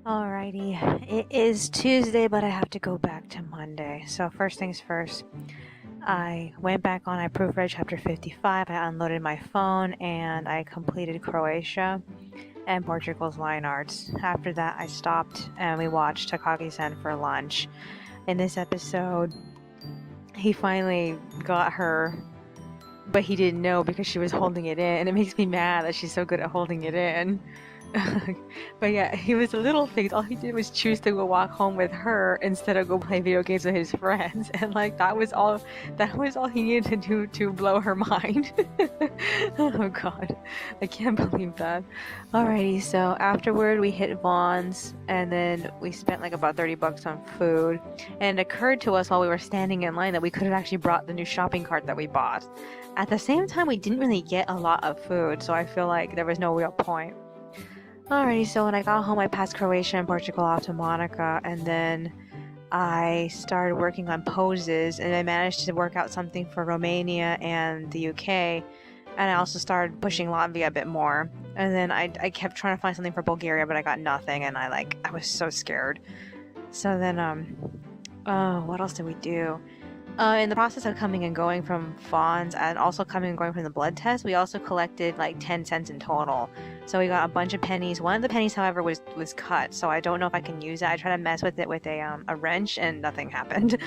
Alrighty, it is Tuesday, but I have to go back to Monday. So first things first, I went back on, I proofread chapter 55, I unloaded my phone, and I completed Croatia and Portugal's line arts. After that, I stopped and we watched Takagi-san for lunch. In this episode, he finally got her, but he didn't know because she was holding it in, and it makes me mad that she's so good at holding it in. But yeah, he was a little things. All he did was choose to go walk home with her instead of go play video games with his friends, and like that was all he needed to do to blow her mind. Oh god, I can't believe that. Alrighty, so afterward we hit Vaughn's, and then we spent like about $30 on food, and it occurred to us while we were standing in line that we could have actually brought the new shopping cart that we bought. At the same time, we didn't really get a lot of food, so I feel like there was no real point. Alrighty, so when I got home, I passed Croatia and Portugal off to Monica, and then I started working on poses, and I managed to work out something for Romania and the UK, and I also started pushing Latvia a bit more. And then I kept trying to find something for Bulgaria, but I got nothing, and I was so scared. So then, what else did we do? In the process of coming and going from Fawn's and also coming and going from the blood test, we also collected like 10 cents in total. So we got a bunch of pennies. One of the pennies, however, was cut, so I don't know if I can use it. I tried to mess with it with a wrench, and nothing happened.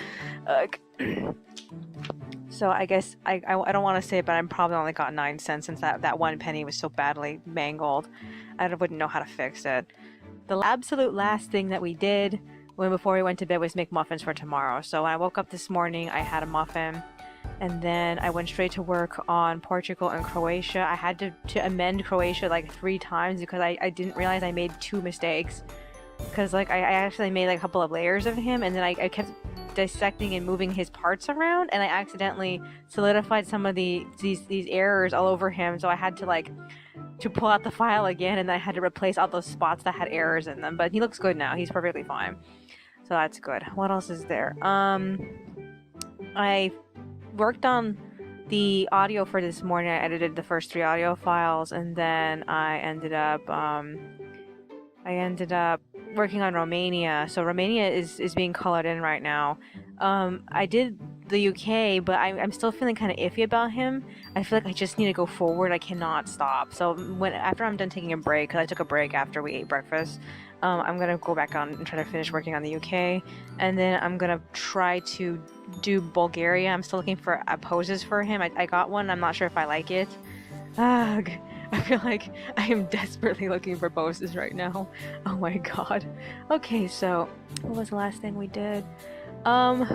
So I guess I don't want to say it, but I probably only got 9 cents since that one penny was so badly mangled. I wouldn't know how to fix it. The absolute last thing that we did before we went to bed was make muffins for tomorrow. So when I woke up this morning, I had a muffin, and then I went straight to work on Portugal and Croatia. I had to amend Croatia like 3 times because I didn't realize I made 2 mistakes. Because like I actually made like a couple of layers of him, and then I kept dissecting and moving his parts around, and I accidentally solidified some of these errors all over him. So I had to pull out the file again, and then I had to replace all those spots that had errors in them. But he looks good now. He's perfectly fine. So that's good. What else is there? I worked on the audio for this morning. I edited the first 3 audio files, and then I ended up working on Romania. So Romania is being colored in right now. I did the UK, but I'm still feeling kind of iffy about him. I feel like I just need to go forward. I cannot stop. So after I'm done taking a break, because I took a break after we ate breakfast, I'm gonna go back on and try to finish working on the UK, and then I'm gonna try to do Bulgaria. I'm still looking for poses for him. I got one. I'm not sure if I like it. Ugh. I feel like I am desperately looking for poses right now. Oh my god. Okay, so what was the last thing we did?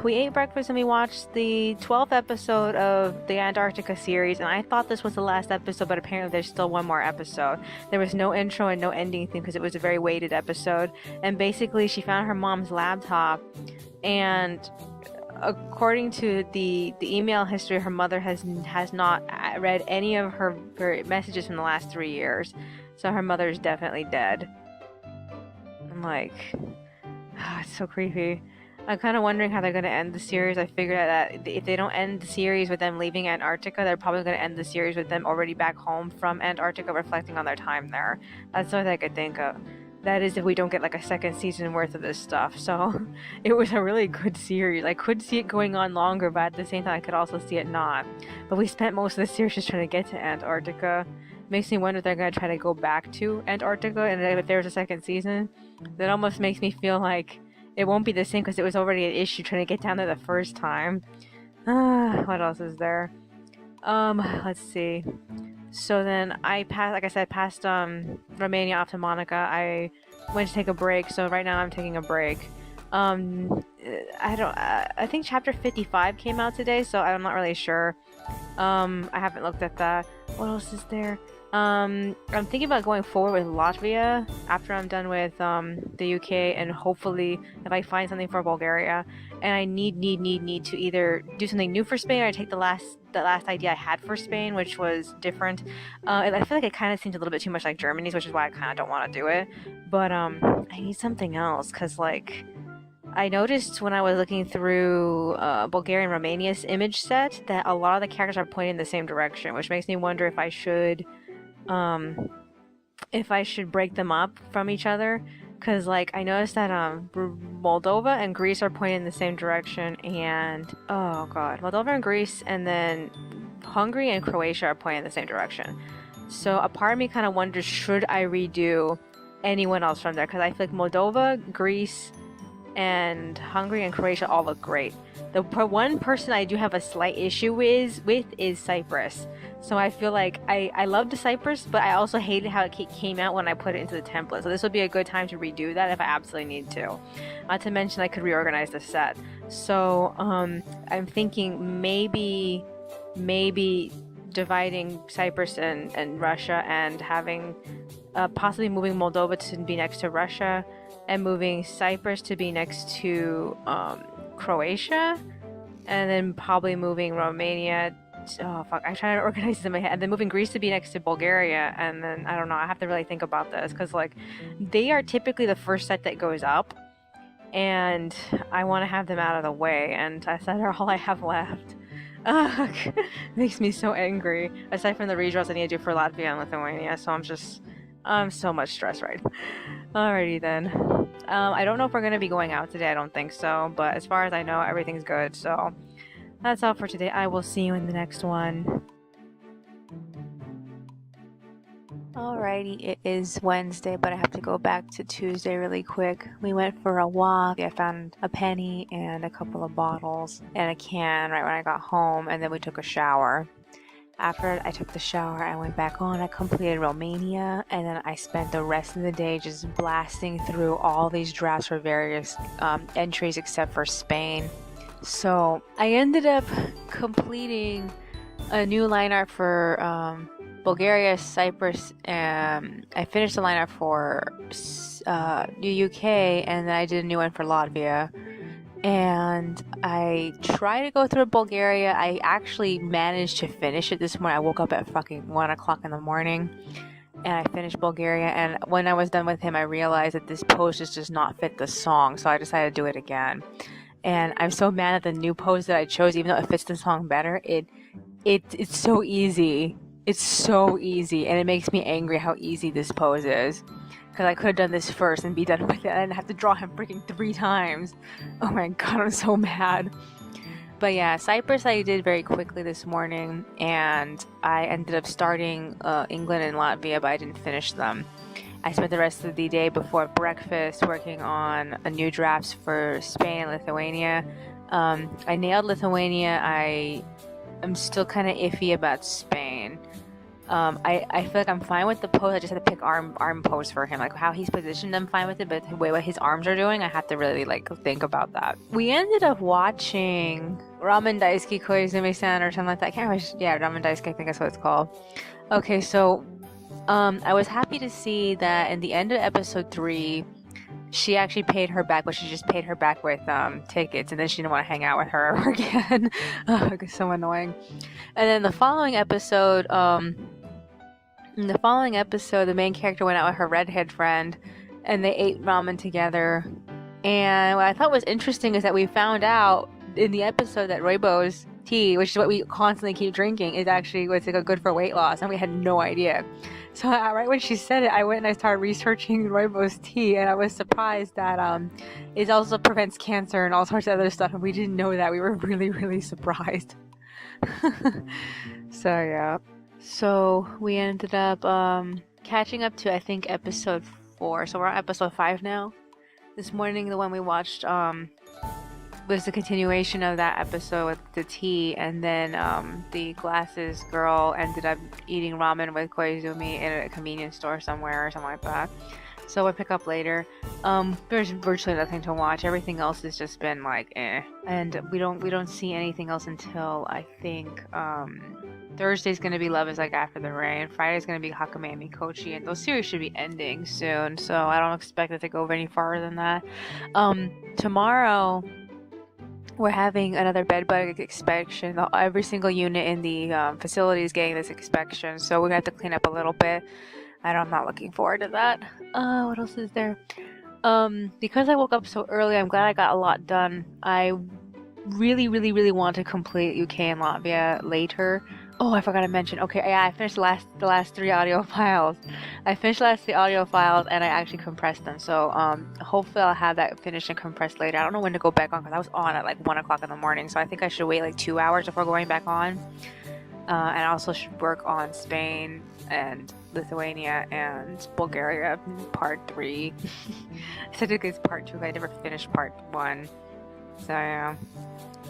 We ate breakfast and we watched the 12th episode of the Antarctica series, and I thought this was the last episode, but apparently there's still one more episode. There was no intro and no ending theme because it was a very weighted episode, and basically she found her mom's laptop, and according to the email history, her mother has not read any of her messages from the last 3 years, so her mother is definitely dead. I'm like, it's so creepy. I'm kind of wondering how they're going to end the series. I figured that if they don't end the series with them leaving Antarctica, they're probably going to end the series with them already back home from Antarctica, reflecting on their time there. That's what I could think of. That is, if we don't get like a second season worth of this stuff. So it was a really good series. I could see it going on longer, but at the same time I could also see it not. But we spent most of the series just trying to get to Antarctica. Makes me wonder if they're going to try to go back to Antarctica, and if there's a second season, that almost makes me feel like it won't be the same because it was already an issue trying to get down there the first time. What else is there? Let's see. So then I passed Romania off to Monica. I went to take a break, so right now I'm taking a break. I think chapter 55 came out today, so I'm not really sure. I haven't looked at that. What else is there? I'm thinking about going forward with Latvia after I'm done with the UK, and hopefully if I find something for Bulgaria. And I need to either do something new for Spain, or take the last idea I had for Spain, which was different. I feel like it kind of seems a little bit too much like Germany's, which is why I kind of don't want to do it. But I need something else, because like I noticed when I was looking through Bulgaria and Romania's image set that a lot of the characters are pointing in the same direction, which makes me wonder if I should break them up from each other Because, like, I noticed that Moldova and Greece are pointing in the same direction, and oh god, Moldova and Greece, and then Hungary and Croatia are pointing in the same direction. So a part of me kind of wonders, should I redo anyone else from there? Because I feel like Moldova, Greece, and Hungary and Croatia all look great. The one person I do have a slight issue with is Cyprus. So I feel like I loved Cyprus, but I also hated how it came out when I put it into the template. So this would be a good time to redo that if I absolutely need to. Not to mention I could reorganize the set. So I'm thinking maybe dividing Cyprus and Russia, and having possibly moving Moldova to be next to Russia, and moving Cyprus to be next to Croatia, and then probably moving Romania. Oh fuck! I try to organize this in my head, and then moving Greece to be next to Bulgaria, and then I don't know. I have to really think about this because like they are typically the first set that goes up, and I want to have them out of the way. And that's all I have left. Ugh, makes me so angry. Aside from the redraws I need to do for Latvia and Lithuania, so I'm so much stress right now. Alrighty then. I don't know if we're gonna be going out today. I don't think so, but as far as I know, everything's good. So that's all for today. I will see you in the next one. Alrighty, it is Wednesday, but I have to go back to Tuesday really quick. We went for a walk. I found a penny and a couple of bottles and a can right when I got home, and then we took a shower. After I took the shower, I went back on. I completed Romania, and then I spent the rest of the day just blasting through all these drafts for various entries except for Spain. So I ended up completing a new lineup for Bulgaria, Cyprus, and I finished the lineup for New UK, and then I did a new one for Latvia. And I tried to go through Bulgaria. I actually managed to finish it this morning. I woke up at fucking 1 o'clock in the morning, and I finished Bulgaria. And when I was done with him, I realized that this pose just does not fit the song, so I decided to do it again. And I'm so mad at the new pose that I chose, even though it fits the song better. It's so easy. It's so easy, and it makes me angry how easy this pose is. Because I could have done this first and be done with it, and I have to draw him freaking 3 times. Oh my god, I'm so mad. But yeah, Cyprus I did very quickly this morning, and I ended up starting England and Latvia, but I didn't finish them. I spent the rest of the day before breakfast working on a new drafts for Spain and Lithuania. I nailed Lithuania. I'm still kind of iffy about Spain. I feel like I'm fine with the pose. I just had to pick arm pose for him, like how he's positioned. I'm fine with it, but the way what his arms are doing, I have to really like think about that. We ended up watching Ramen Daisuke Koizumi-san or something like that. I can't remember. Yeah, Ramen Daisuke, I think that's what it's called. Okay, so I was happy to see that in the end of episode 3, she actually paid her back, but she just paid her back with tickets, and then she didn't want to hang out with her ever again. Oh, it's so annoying. And then the following episode, the main character went out with her redhead friend, and they ate ramen together. And what I thought was interesting is that we found out in the episode that rooibos tea, which is what we constantly keep drinking, is actually what's like good for weight loss, and we had no idea. So right when she said it, I went and I started researching rooibos tea, and I was surprised that it also prevents cancer and all sorts of other stuff, and we didn't know that. We were really, really surprised. So yeah. So we ended up catching up to, I think, episode 4. So we're on episode 5 now. This morning, the one we watched was the continuation of that episode with the tea, and then the glasses girl ended up eating ramen with Koizumi in a convenience store somewhere or something like that. So we'll pick up later. There's virtually nothing to watch. Everything else has just been like and we don't see anything else until I think Thursday's gonna be Love Is Like After the Rain. Friday's gonna be Hakame Mikochi, and those series should be ending soon, so I don't expect it to go any farther than that. Tomorrow we're having another bedbug inspection. Every single unit in the facility is getting this inspection, so we're gonna have to clean up a little bit. I'm not looking forward to that. What else is there? Because I woke up so early, I'm glad I got a lot done. I really, really, really want to complete UK and Latvia later, Oh, I forgot to mention. Okay, yeah, I finished the last three audio files. I finished the last three audio files and I actually compressed them. So hopefully I'll have that finished and compressed later. I don't know when to go back on because I was on at like 1 o'clock in the morning. So I think I should wait like 2 hours before going back on. And I also should work on Spain and Lithuania and Bulgaria part 3. Technically it's part 2. I never finished part 1. So yeah.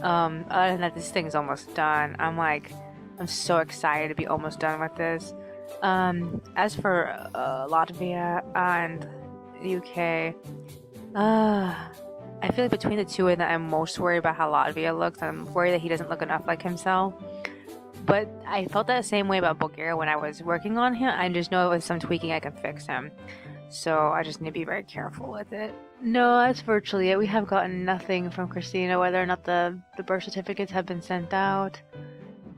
Other than that, this thing is almost done. I'm so excited to be almost done with this. As for Latvia and the UK, I feel like between the two of them, I'm most worried about how Latvia looks. I'm worried that he doesn't look enough like himself. But I felt that same way about Bulgaria when I was working on him. I just know with some tweaking I can fix him. So I just need to be very careful with it. No, that's virtually it. We have gotten nothing from Christina, whether or not the birth certificates have been sent out.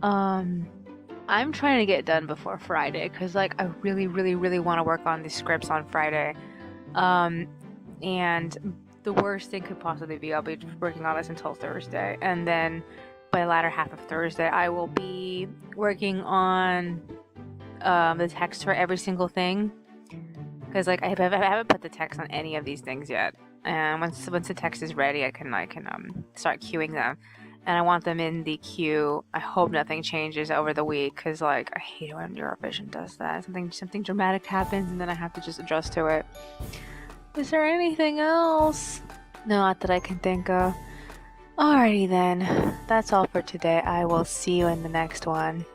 I'm trying to get it done before Friday because like I really, really, really want to work on these scripts on Friday. And the worst thing could possibly be I'll be working on this until Thursday, and then by the latter half of Thursday I will be working on the text for every single thing. Because like I haven't put the text on any of these things yet, and once the text is ready, I can start queuing them, and I want them in the queue. I hope nothing changes over the week, because like I hate when Eurovision does that. Something dramatic happens, and then I have to just adjust to it. Is there anything else? No, not that I can think of. Alrighty then, that's all for today. I will see you in the next one.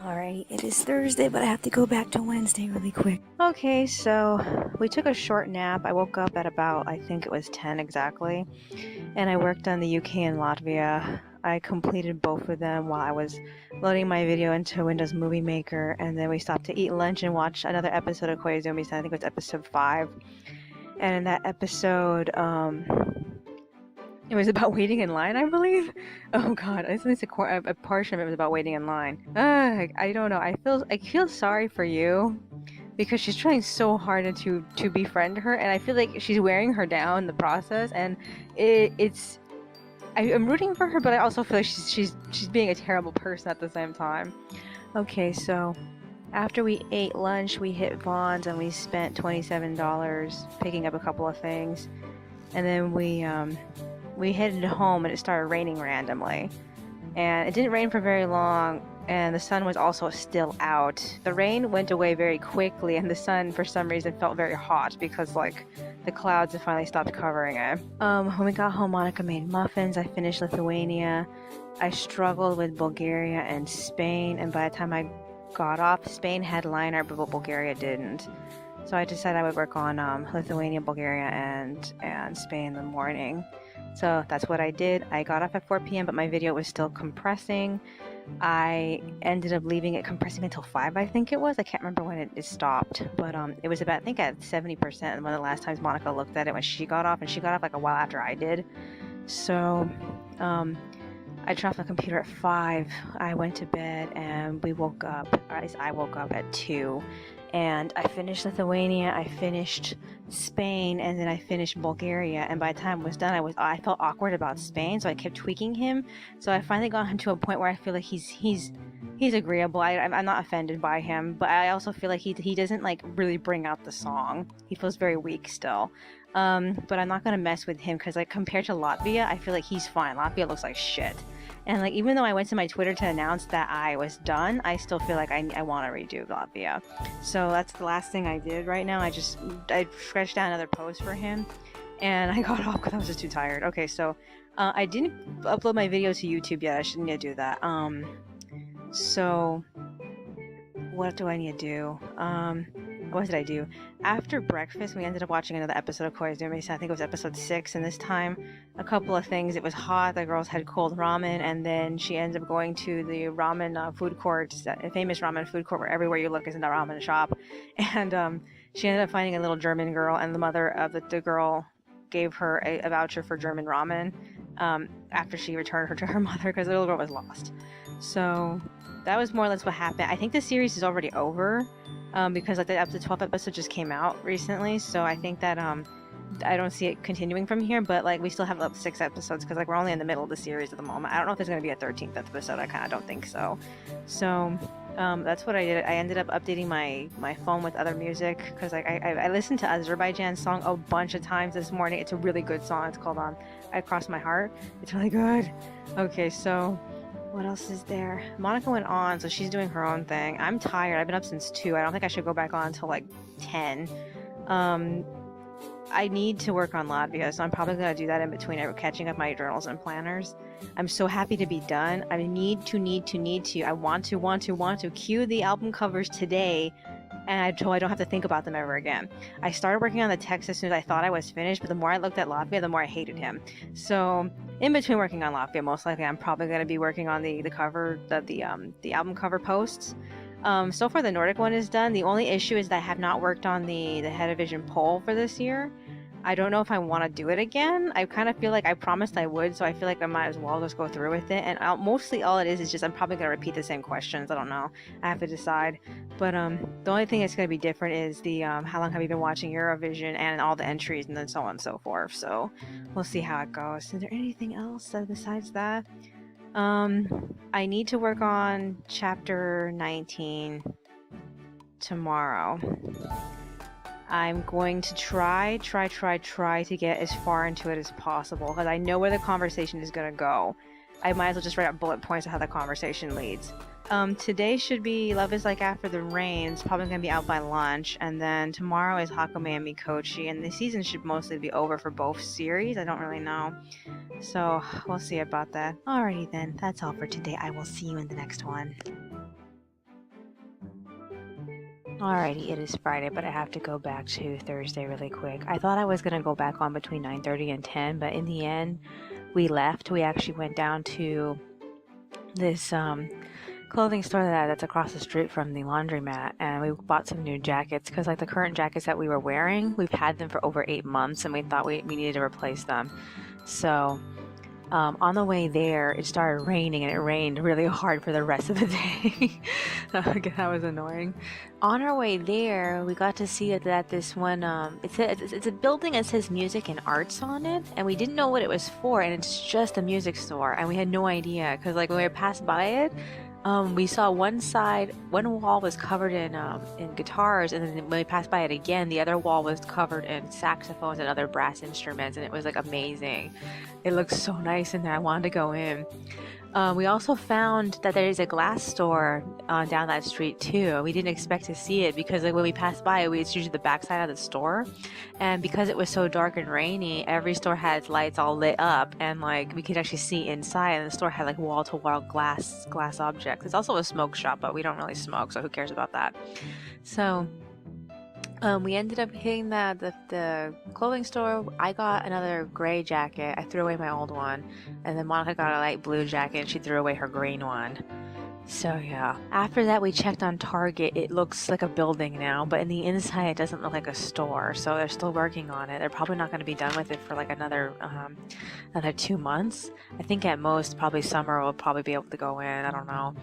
Alright, it is Thursday, but I have to go back to Wednesday really quick. Okay, so we took a short nap. I woke up at about, I think it was 10 exactly, and I worked on the UK and Latvia. I completed both of them while I was loading my video into Windows Movie Maker, and then we stopped to eat lunch and watch another episode of Koizumi-san. I think it was episode 5. And in that episode, it was about waiting in line, I believe. Oh god, I think a portion of it was about waiting in line. I don't know. I feel sorry for you because she's trying so hard to befriend her, and I feel like she's wearing her down in the process. And I'm rooting for her, but I also feel like she's being a terrible person at the same time. Okay, so after we ate lunch, we hit Vaughn's and we spent $27 picking up a couple of things, and then we headed home and it started raining randomly. And it didn't rain for very long, and the sun was also still out. The rain went away very quickly, and the sun for some reason felt very hot because like the clouds had finally stopped covering it. When we got home, Monica made muffins. I finished Lithuania. I struggled with Bulgaria and Spain, and by the time I got off, Spain had line art, but Bulgaria didn't. So I decided I would work on Lithuania, Bulgaria, and Spain in the morning. So that's what I did. I got off at 4 p.m., but my video was still compressing. I ended up leaving it compressing until 5, I think it was. I can't remember when it stopped, but it was about, I think, at 70%. One of the last times Monica looked at it when she got off, and she got off like a while after I did. So I turned off the computer at 5. I went to bed, and we woke up, or at least I woke up at 2. And I finished Lithuania, I finished Spain, and then I finished Bulgaria. And by the time it was done, I felt awkward about Spain, so I kept tweaking him. So I finally got him to a point where I feel like he's agreeable. I'm not offended by him, but I also feel like he doesn't like really bring out the song. He feels very weak still. But I'm not gonna mess with him because like compared to Latvia, I feel like he's fine. Latvia looks like shit. And like even though I went to my Twitter to announce that I was done, I still feel like I want to redo Latvia. So that's the last thing I did right now. I scratched out another post for him, and I got off because I was just too tired. Okay, so I didn't upload my video to YouTube yet. I should need to do that. So what do I need to do? What did I do? After breakfast, we ended up watching another episode of Koizumi. I think it was episode 6, and this time, a couple of things. It was hot, the girls had cold ramen, and then she ended up going to the ramen food court, a famous ramen food court where everywhere you look is in a ramen shop. And she ended up finding a little German girl, and the mother of the girl gave her a voucher for German ramen after she returned her to her mother because the little girl was lost. So that was more or less what happened. I think the series is already over. Because like the 12th episode just came out recently, so I think that I don't see it continuing from here, but like we still have up 6 episodes because like we're only in the middle of the series at the moment. I don't know if there's gonna be a 13th episode. I kind of don't think so. So that's what I did. I ended up updating my phone with other music because like I listened to Azerbaijan's song a bunch of times this morning. It's a really good song. It's called I Cross My Heart. It's really good. Okay, so what else is there? Monica went on, so she's doing her own thing. I'm tired. I've been up since 2. I don't think I should go back on until like 10. I need to work on Latvia, so I'm probably going to do that in between catching up my journals and planners. I'm so happy to be done. I need to. I want to cue the album covers today, and I don't have to think about them ever again. I started working on the text as soon as I thought I was finished, but the more I looked at Latvia, the more I hated him. So in between working on Latvia, most likely I'm probably going to be working on the cover, the album cover posts. So far the Nordic one is done. The only issue is that I have not worked on the Hetavision poll for this year. I don't know if I want to do it again. I kind of feel like I promised I would, so I feel like I might as well just go through with it. And mostly all it is just I'm probably going to repeat the same questions. I don't know. I have to decide. But the only thing that's going to be different is the how long have you been watching Eurovision and all the entries and then so on and so forth. So we'll see how it goes. Is there anything else besides that? I need to work on chapter 19 tomorrow. I'm going to try to get as far into it as possible because I know where the conversation is going to go. I might as well just write up bullet points of how the conversation leads. Today should be Love is Like After the Rain. It's probably going to be out by lunch. And then tomorrow is Hakame and Mikochi. And the season should mostly be over for both series. I don't really know. So we'll see about that. Alrighty then. That's all for today. I will see you in the next one. Alrighty, it is Friday, but I have to go back to Thursday really quick. I thought I was going to go back on between 9:30 and 10, but in the end, we left. We actually went down to this clothing store that's across the street from the laundromat, and we bought some new jackets because like the current jackets that we were wearing, we've had them for over 8 months, and we thought we needed to replace them. So on the way there, it started raining, and it rained really hard for the rest of the day. That was annoying. On our way there, we got to see that this one, it's a building that says music and arts on it, and we didn't know what it was for, and it's just a music store, and we had no idea, because like when we passed by it, we saw one wall was covered in guitars, and then when we passed by it again, the other wall was covered in saxophones and other brass instruments, and it was like amazing. It looked so nice in there. I wanted to go in. We also found that there is a glass store down that street too. We didn't expect to see it because like when we passed by, it's usually the backside of the store, and because it was so dark and rainy, every store had its lights all lit up, and like we could actually see inside, and the store had like wall-to-wall glass objects. It's also a smoke shop, but we don't really smoke, so who cares about that? So we ended up hitting the clothing store. I got another gray jacket. I threw away my old one. And then Monica got a light blue jacket and she threw away her green one. So yeah. After that, we checked on Target. It looks like a building now, but in the inside, it doesn't look like a store. So they're still working on it. They're probably not going to be done with it for like another 2 months. I think at most, probably summer, we'll probably be able to go in. I don't know.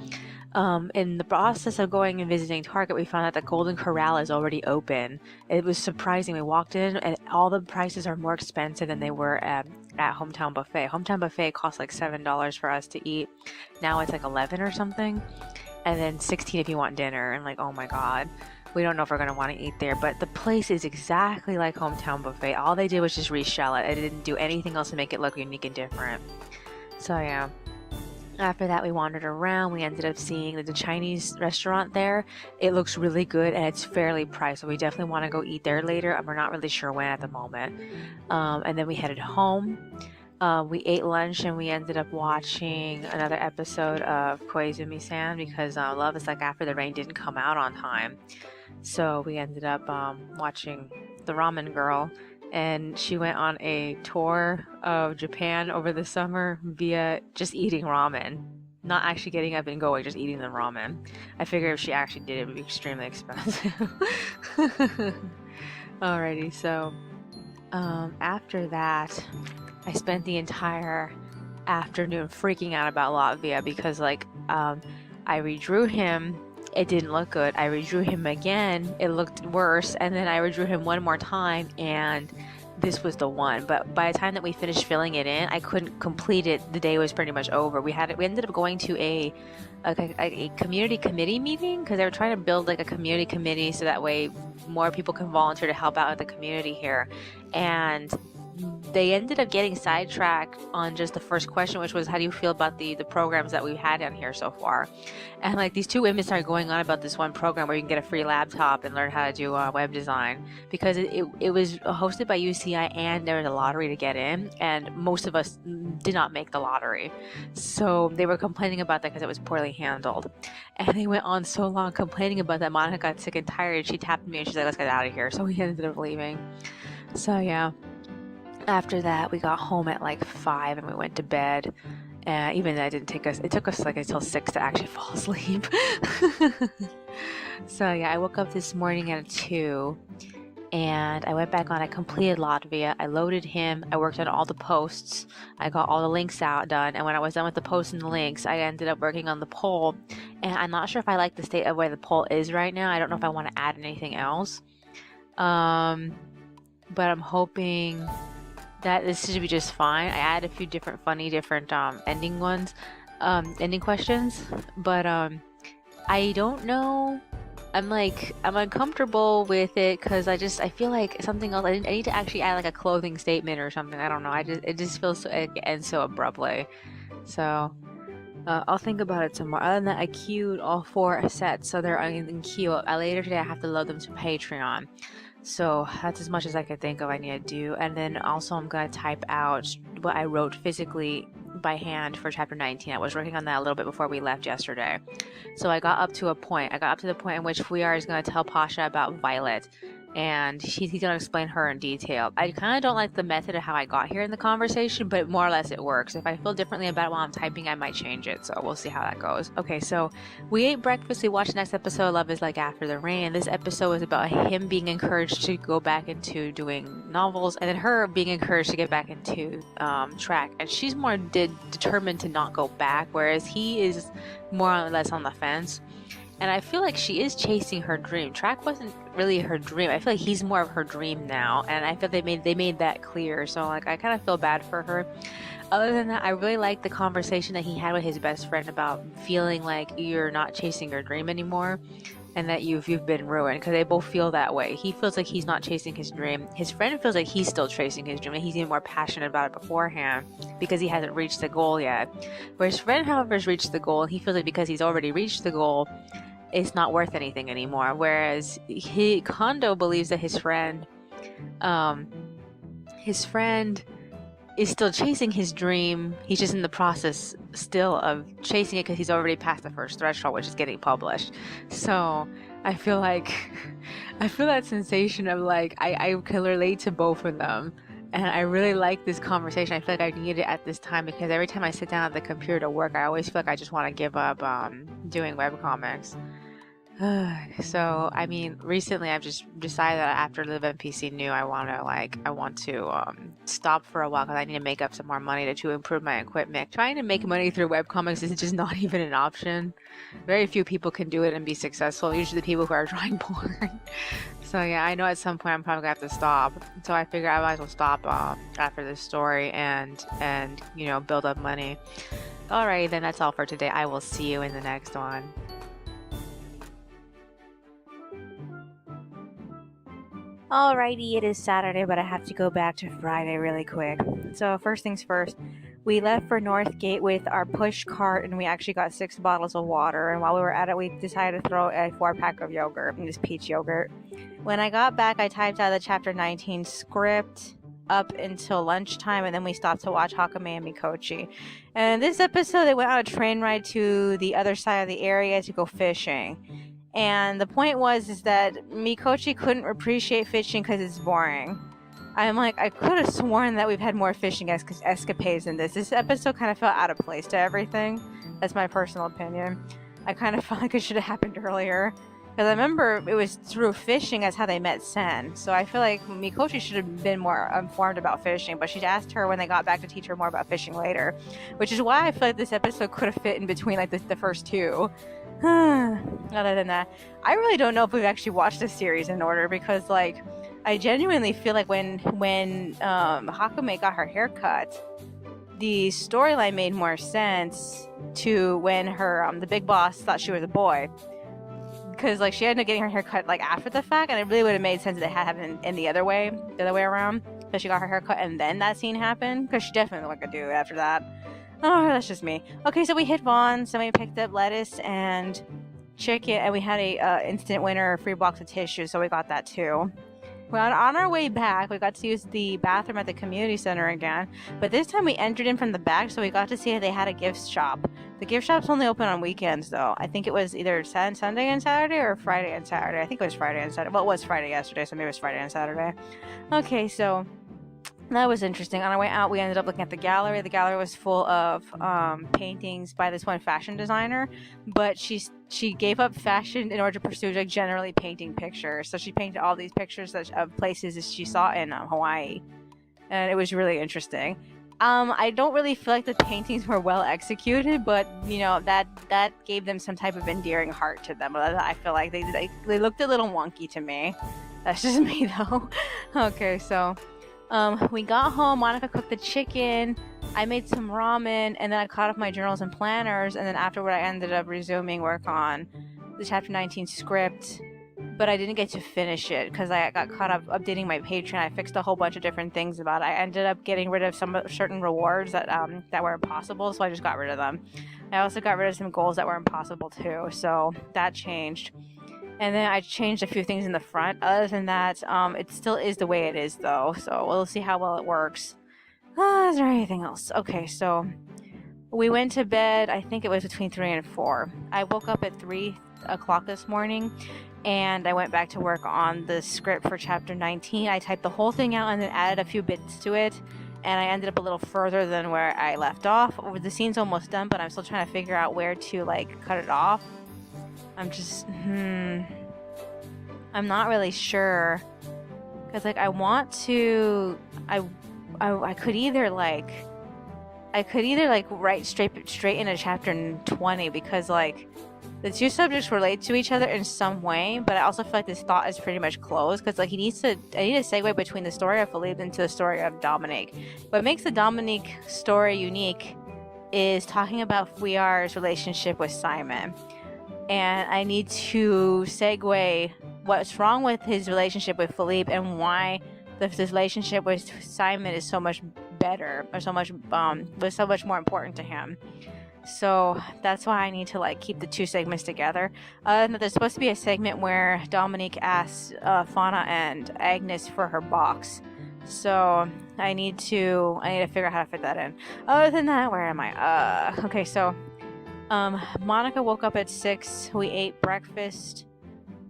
In the process of going and visiting Target, we found out that Golden Corral is already open. It was surprising. We walked in and all the prices are more expensive than they were at Hometown Buffet. Hometown Buffet cost like $7 for us to eat. Now it's like 11 or something. And then 16 if you want dinner. And like, oh my God. We don't know if we're going to want to eat there. But the place is exactly like Hometown Buffet. All they did was just reshell it. It didn't do anything else to make it look unique and different. So yeah. After that, we wandered around. We ended up seeing the Chinese restaurant there. It looks really good and it's fairly priced, so we definitely want to go eat there later, and we're not really sure when at the moment. And then we headed home. We ate lunch and we ended up watching another episode of Koizumi-san because Love is Like After the Rain didn't come out on time. So we ended up watching The Ramen Girl. And she went on a tour of Japan over the summer via just eating ramen. Not actually getting up and going, just eating the ramen. I figure if she actually did it, it would be extremely expensive. Alrighty, so after that, I spent the entire afternoon freaking out about Latvia because like I redrew him. It didn't look good. I redrew him again. It looked worse. And then I redrew him one more time and this was the one. But by the time that we finished filling it in, I couldn't complete it. The day was pretty much over. We ended up going to a community committee meeting because they were trying to build like a community committee so that way more people can volunteer to help out in the community here. And they ended up getting sidetracked on just the first question, which was, how do you feel about the programs that we've had on here so far? And like these two women started going on about this one program where you can get a free laptop and learn how to do web design, because it was hosted by UCI and there was a lottery to get in, and most of us did not make the lottery. So they were complaining about that because it was poorly handled. And they went on so long complaining about that. Monica got sick and tired. She tapped me and she's like, let's get out of here. So we ended up leaving. So yeah. After that, we got home at like 5 and we went to bed. Even though it took us like until 6 to actually fall asleep. So yeah, I woke up this morning at 2 and I went back on. I completed Latvia. I loaded him. I worked on all the posts. I got all the links done. And when I was done with the posts and the links, I ended up working on the poll. And I'm not sure if I like the state of where the poll is right now. I don't know if I want to add anything else. But I'm hoping that this should be just fine. I added a few different ending questions, but I don't know. I'm uncomfortable with it because I feel like something else. I need to actually add like a clothing statement or something. I don't know. It just feels so, it ends so abruptly. So I'll think about it some more. Other than that, I queued all 4 sets, so they're in queue. Later today, I have to load them to Patreon. So that's as much as I could think of I need to do. And then also I'm going to type out what I wrote physically by hand for chapter 19. I was working on that a little bit before we left yesterday. So I got up to the point in which Fuyar is going to tell Pasha about Violet. And he's going to explain her in detail. I kind of don't like the method of how I got here in the conversation, but more or less it works. If I feel differently about it while I'm typing, I might change it. So we'll see how that goes. Okay, so we ate breakfast. We watched the next episode of Love is Like After the Rain. This episode was about him being encouraged to go back into doing novels, and then her being encouraged to get back into track. And she's more determined to not go back, whereas he is more or less on the fence. And I feel like she is chasing her dream. Track wasn't really her dream. I feel like he's more of her dream now, and I feel they made that clear. So like I kind of feel bad for her. Other than that, I really like the conversation that he had with his best friend about feeling like you're not chasing your dream anymore, and that you've been ruined, because they both feel that way. He feels like he's not chasing his dream. His friend feels like he's still chasing his dream, and he's even more passionate about it beforehand because he hasn't reached the goal yet. Where his friend, however, has reached the goal, and he feels like because he's already reached the goal, it's not worth anything anymore. Whereas Kondo believes that his friend is still chasing his dream. He's just in the process still of chasing it because he's already past the first threshold, which is getting published. So I feel that sensation of like I can relate to both of them. And I really like this conversation. I feel like I need it at this time because every time I sit down at the computer to work, I always feel like I just want to give up doing webcomics. So, I mean, recently I've just decided that after Live NPC New, I want to stop for a while because I need to make up some more money to improve my equipment. Trying to make money through webcomics is just not even an option. Very few people can do it and be successful. Usually the people who are drawing porn. So yeah, I know at some point I'm probably gonna have to stop. So I figure I might as well stop after this story and build up money. Alright, then that's all for today. I will see you in the next one. Alrighty, it is Saturday, but I have to go back to Friday really quick. So first things first, we left for Northgate with our push cart, and we actually got 6 bottles of water. And while we were at it, we decided to throw a 4-pack of yogurt, this peach yogurt. When I got back, I typed out the chapter 19 script up until lunchtime, and then we stopped to watch Hakame and Mikochi. And this episode, they went on a train ride to the other side of the area to go fishing. And the point is that Mikochi couldn't appreciate fishing because it's boring. I'm like, I could have sworn that we've had more fishing escapades in this. This episode kind of felt out of place to everything. That's my personal opinion. I kind of felt like it should have happened earlier. Because I remember it was through fishing as how they met Sen. So I feel like Mikochi should have been more informed about fishing. But she asked her when they got back to teach her more about fishing later. Which is why I feel like this episode could have fit in between like the first two. Other than that, I really don't know if we've actually watched this series in order, because like I genuinely feel like when Hakume got her haircut, the storyline made more sense to when her the big boss thought she was a boy, because like she ended up getting her hair cut like after the fact, and it really would have made sense if it had happened in the other way around. So she got her hair cut and then that scene happened, because she definitely looked like a dude after that. Oh, that's just me. Okay, so we hit Vaughn's and we picked up lettuce and chicken, and we had a instant winner free box of tissue, so we got that too. Well, on our way back, we got to use the bathroom at the community center again, but this time we entered in from the back, so we got to see if they had a gift shop. The gift shop's only open on weekends, though. I think it was either Sunday and Saturday or Friday and Saturday. I think it was Friday and Saturday. Well, it was Friday yesterday, so maybe it was Friday and Saturday. Okay, so that was interesting. On our way out, we ended up looking at the gallery. The gallery was full of paintings by this one fashion designer, but she gave up fashion in order to pursue like generally painting pictures. So she painted all these pictures of places that she saw in Hawaii, and it was really interesting. I don't really feel like the paintings were well executed, but you know that gave them some type of endearing heart to them. I feel like they looked a little wonky to me. That's just me though. Okay, so. We got home, Monica cooked the chicken, I made some ramen, and then I caught up my journals and planners, and then afterward I ended up resuming work on the chapter 19 script, but I didn't get to finish it because I got caught up updating my Patreon. I fixed a whole bunch of different things about it. I ended up getting rid of some certain rewards that were impossible, so I just got rid of them. I also got rid of some goals that were impossible too, so that changed. And then I changed a few things in the front. Other than that, it still is the way it is, though. So we'll see how well it works. Is there anything else? Okay, so we went to bed. I think it was between 3 and 4. I woke up at 3 o'clock this morning, and I went back to work on the script for chapter 19. I typed the whole thing out and then added a few bits to it. And I ended up a little further than where I left off. The scene's almost done, but I'm still trying to figure out where to, like, cut it off. I'm just, I'm not really sure, because like I want to, I could either write straight into chapter 20, because like the two subjects relate to each other in some way, but I also feel like this thought is pretty much closed, because like I need to segue between the story of Philippe into the story of Dominique. What makes the Dominique story unique is talking about Fouillard's relationship with Simon. And I need to segue what's wrong with his relationship with Philippe and why this relationship with Simon is so much better, or so much was so much more important to him. So that's why I need to like keep the two segments together. There's supposed to be a segment where Dominique asks Fauna and Agnes for her box. So I need to figure out how to fit that in. Other than that, where am I? Okay, so. Monica woke up at 6. We ate breakfast.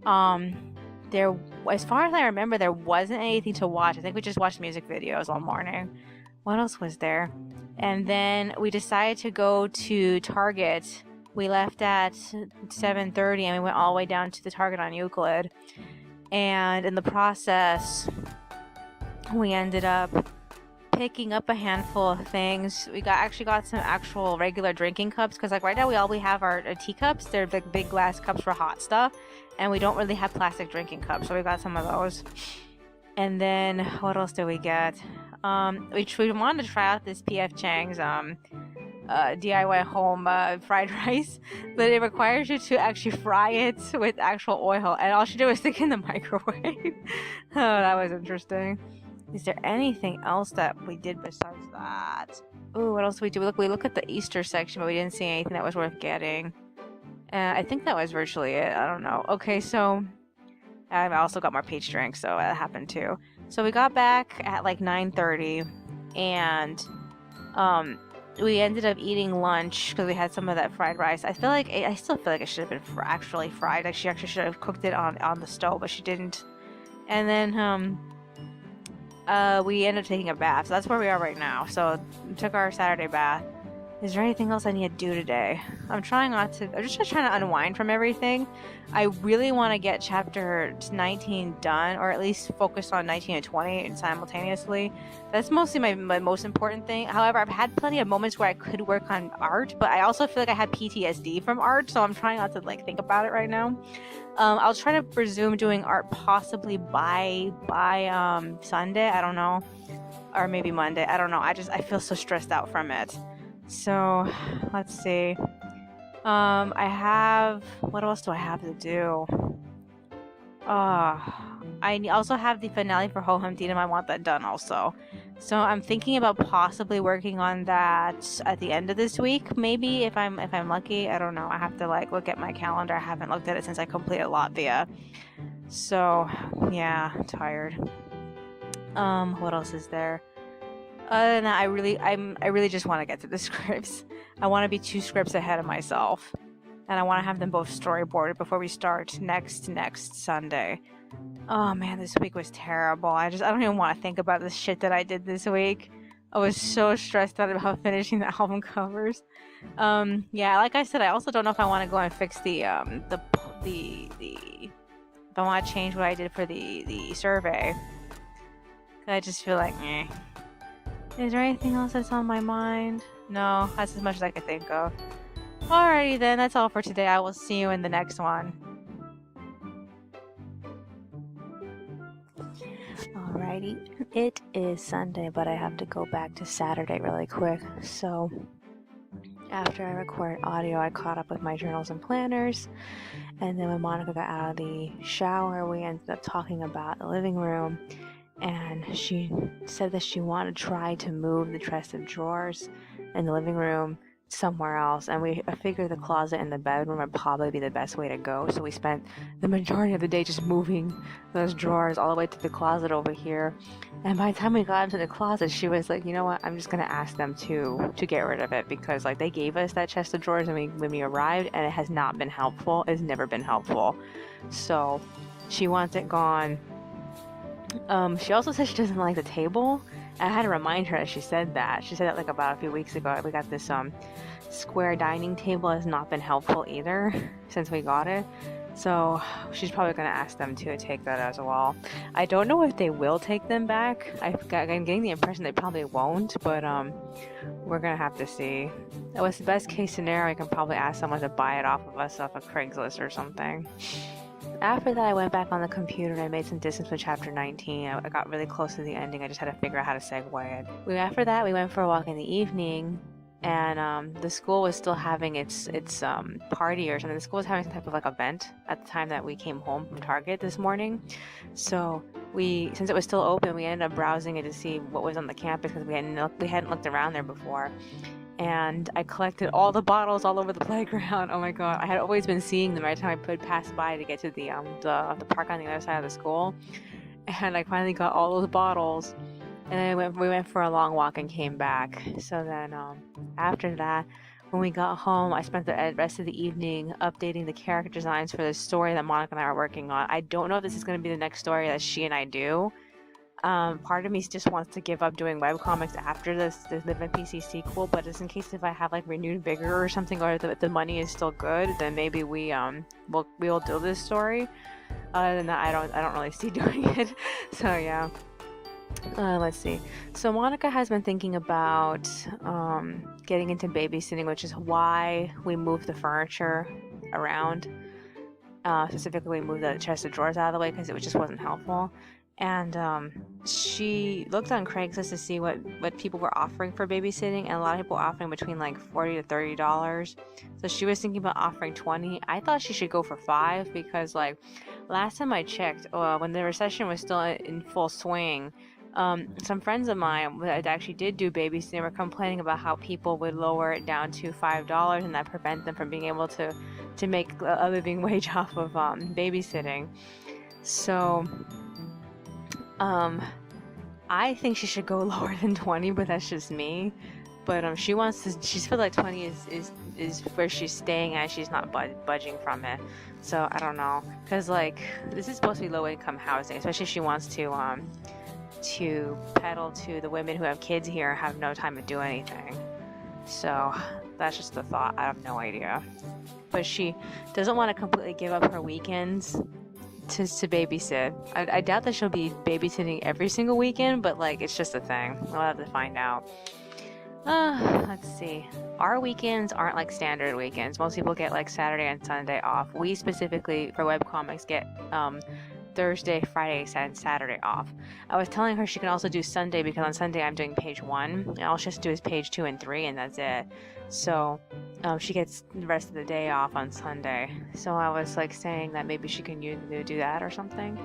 There, as far as I remember, there wasn't anything to watch. I think we just watched music videos all morning. What else was there? And then we decided to go to Target. We left at 7:30 and we went all the way down to the Target on Euclid. And in the process, we ended up picking up a handful of things. We actually got some actual regular drinking cups, because like right now we have our teacups. They're like big glass cups for hot stuff, and we don't really have plastic drinking cups, so we got some of those. And then what else did we get? We wanted to try out this PF Chang's DIY home fried rice, but it requires you to actually fry it with actual oil, and all she did was stick it in the microwave. Oh, that was interesting. Is there anything else that we did besides that? Ooh, what else did we do? We look at the Easter section, but we didn't see anything that was worth getting. I think that was virtually it. I don't know. Okay, so I also got more peach drinks, so that happened too. So we got back at like 9:30, and we ended up eating lunch because we had some of that fried rice. I still feel like it should have been actually fried. Like she actually should have cooked it on the stove, but she didn't. And then we ended up taking a bath, so that's where we are right now. So we took our Saturday bath, Is there anything else I need to do today? I'm just trying to unwind from everything. I really want to get chapter 19 done, or at least focus on 19 and 20 simultaneously. That's mostly my most important thing. However, I've had plenty of moments where I could work on art, but I also feel like I had PTSD from art, so I'm trying not to like think about it right now. I'll try to resume doing art possibly by Sunday. I don't know, or maybe Monday. I don't know. I feel so stressed out from it. So, let's see. What else do I have to do? I also have the finale for Ho Hum Dinam. I want that done also. So I'm thinking about possibly working on that at the end of this week, maybe if I'm lucky. I don't know. I have to like look at my calendar. I haven't looked at it since I completed Latvia. So yeah, I'm tired. What else is there? Other than that, I really just want to get to the scripts. I want to be 2 scripts ahead of myself, and I want to have them both storyboarded before we start next Sunday. Oh man, this week was terrible. I don't even want to think about the shit that I did this week. I was so stressed out about finishing the album covers. Yeah, like I said, I also don't know if I want to go and fix if I want to change what I did for the survey. I just feel like, eh. Is there anything else that's on my mind? No, that's as much as I can think of. Alrighty then, that's all for today. I will see you in the next one. Alrighty, it is Sunday, but I have to go back to Saturday really quick. So, after I recorded audio, I caught up with my journals and planners. And then when Monica got out of the shower, we ended up talking about the living room. And she said that she wanted to try to move the chest of drawers in the living room somewhere else. And I figured the closet in the bedroom would probably be the best way to go. So we spent the majority of the day just moving those drawers all the way to the closet over here. And by the time we got into the closet, she was like, you know what, I'm just going to ask them to get rid of it. Because like they gave us that chest of drawers when we arrived, and it has not been helpful. It's never been helpful. So she wants it gone. She also said she doesn't like the table. I had to remind her that she said that. She said that like about a few weeks ago. We got this square dining table. Has not been helpful either since we got it. So she's probably going to ask them to take that as well. I don't know if they will take them back. I'm getting the impression they probably won't, but we're going to have to see. What's the best case scenario? I can probably ask someone to buy it off of us off of Craigslist or something. After that, I went back on the computer and I made some distance with chapter 19. I got really close to the ending. I just had to figure out how to segue it. After that, we went for a walk in the evening, and the school was still having its party or something. The school was having some type of like event at the time that we came home from Target this morning. So since it was still open, we ended up browsing it to see what was on the campus because we hadn't looked around there before. And I collected all the bottles all over the playground. Oh my god, I had always been seeing them every time I pass by to get to the park on the other side of the school. And I finally got all those bottles. And then we went for a long walk and came back. So then after that, when we got home, I spent the rest of the evening updating the character designs for the story that Monica and I are working on. I don't know if this is going to be the next story that she and I do. Part of me just wants to give up doing webcomics after the Live in PC sequel, but just in case if I have like renewed vigor or something, or the money is still good, then maybe we'll do this story. Other than that, I don't really see doing it. So yeah. Let's see. So Monica has been thinking about getting into babysitting, which is why we moved the furniture around. Specifically, we moved the chest of drawers out of the way because it just wasn't helpful. And she looked on Craigslist to see what people were offering for babysitting, and a lot of people were offering between like $40 to $30. So she was thinking about offering $20. I thought she should go for $5 because like last time I checked, when the recession was still in full swing, some friends of mine that actually did do babysitting were complaining about how people would lower it down to $5 and that prevent them from being able to make a living wage off of babysitting. So I think she should go lower than 20, but that's just me. But she feels like 20 is where she's staying at. She's not budging from it. So I don't know, because like this is supposed to be low income housing, especially if she wants to peddle to the women who have kids here and have no time to do anything. So that's just a thought. I have no idea. But she doesn't want to completely give up her weekends to babysit. I doubt that she'll be babysitting every single weekend, but like it's just a thing. We'll have to find out. Let's see. Our weekends aren't like standard weekends. Most people get like Saturday and Sunday off. We specifically for webcomics get Thursday, Friday, and Saturday off. I was telling her she can also do Sunday because on Sunday I'm doing page 1 and all she has to do is page 2 and 3 and that's it. So she gets the rest of the day off on Sunday. So I was like saying that maybe she can do that or something.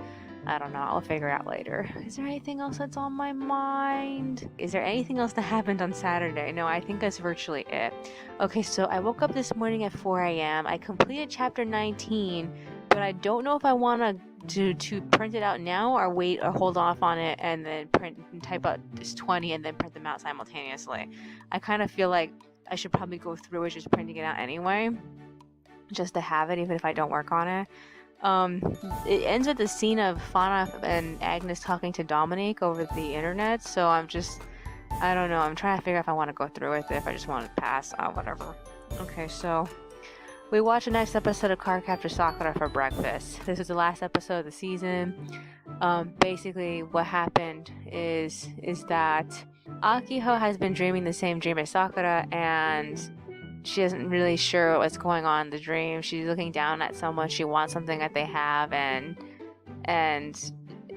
I don't know. I'll figure it out later. Is there anything else that's on my mind? Is there anything else that happened on Saturday? No, I think that's virtually it. Okay, so I woke up this morning at 4 a.m. I completed chapter 19, but I don't know if I want to print it out now or wait or hold off on it and then print and type out this 20 and then print them out simultaneously. I kind of feel like I should probably go through with just printing it out anyway, just to have it even if I don't work on it. It ends with the scene of Fauna and Agnes talking to Dominique over the internet, so I don't know, I'm trying to figure out if I want to go through with it, if I just want to pass, whatever. Okay, so we watched the next episode of Cardcaptor Sakura for breakfast. This is the last episode of the season. Basically what happened is that Akiho has been dreaming the same dream as Sakura, and she isn't really sure what's going on in the dream. She's looking down at someone. She wants something that they have, and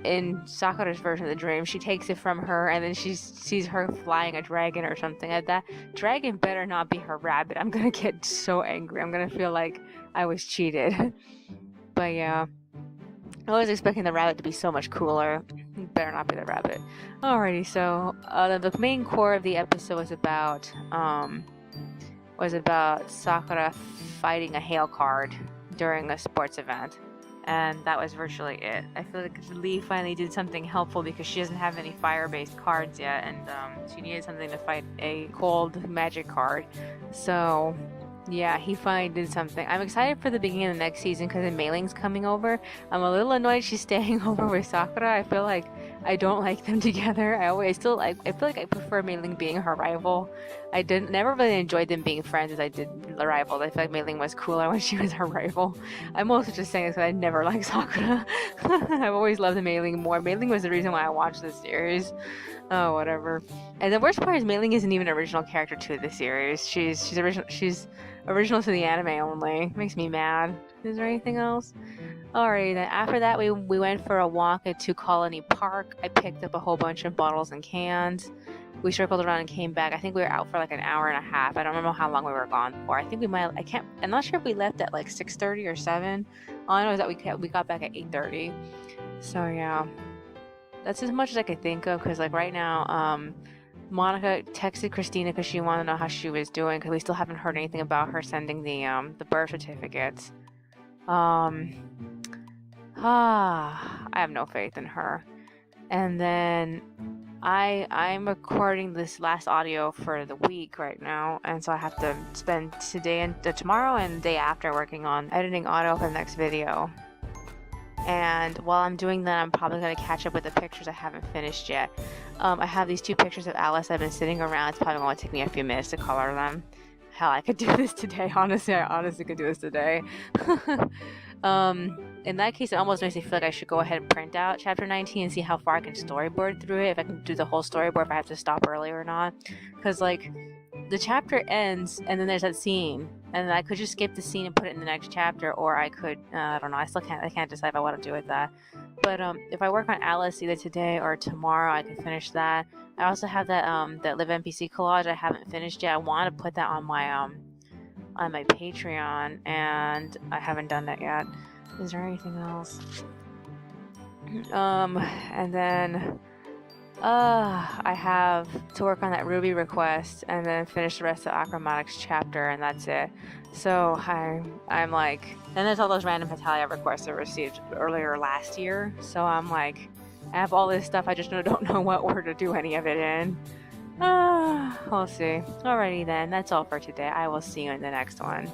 in Sakura's version of the dream, she takes it from her, and then she sees her flying a dragon or something like that. Dragon better not be her rabbit. I'm gonna get so angry. I'm gonna feel like I was cheated. But yeah, I was expecting the rabbit to be so much cooler. It better not be the rabbit. Alrighty, so the main core of the episode was about Sakura fighting a hail card during a sports event, and that was virtually it. I feel like Lee finally did something helpful because she doesn't have any fire-based cards yet, and she needed something to fight a cold magic card. So yeah, he finally did something. I'm excited for the beginning of the next season because Meiling's coming over. I'm a little annoyed she's staying over with Sakura. I feel like I don't like them together. I feel like I prefer Meiling being her rival. I never really enjoyed them being friends as I did the rivals. I feel like Meiling was cooler when she was her rival. I'm also just saying this because I never liked Sakura. I've always loved Meiling more. Meiling was the reason why I watched this series. Oh, whatever. And the worst part is Meiling isn't even an original character to the series. She's original to the anime only. Makes me mad. Is there anything else? Alright, then after that we went for a walk to Colony Park. I picked up a whole bunch of bottles and cans. We circled around and came back. I think we were out for like an hour and a half. I don't remember how long we were gone for. I think I'm not sure if we left at like 6:30 or 7. All I know is that we got back at 8:30. So yeah. That's as much as I could think of because like right now, Monica texted Christina because she wanted to know how she was doing because we still haven't heard anything about her sending the birth certificates. I have no faith in her. And then I'm recording this last audio for the week right now, and so I have to spend today and tomorrow and the day after working on editing audio for the next video. And while I'm doing that, I'm probably going to catch up with the pictures I haven't finished yet. I have these 2 pictures of Alice I've been sitting around. It's probably going to take me a few minutes to color them. Hell, I could do this today. Honestly, I honestly could do this today. In that case, it almost makes me feel like I should go ahead and print out chapter 19 and see how far I can storyboard through it. If I can do the whole storyboard, if I have to stop early or not. Because, like, the chapter ends and then there's that scene. And I could just skip the scene and put it in the next chapter, or I could, I don't know, I can't decide if I want to do with that. But if I work on Alice either today or tomorrow, I can finish that. I also have that Live NPC collage I haven't finished yet. I want to put that on my Patreon, and I haven't done that yet. Is there anything else? And then I have to work on that Ruby request and then finish the rest of Acromatics chapter, and that's it. So I'm like, and there's all those random Hetalia requests I received earlier last year. So I'm like, I have all this stuff, I just don't know what order to do any of it in. We'll see. Alrighty then, that's all for today. I will see you in the next one.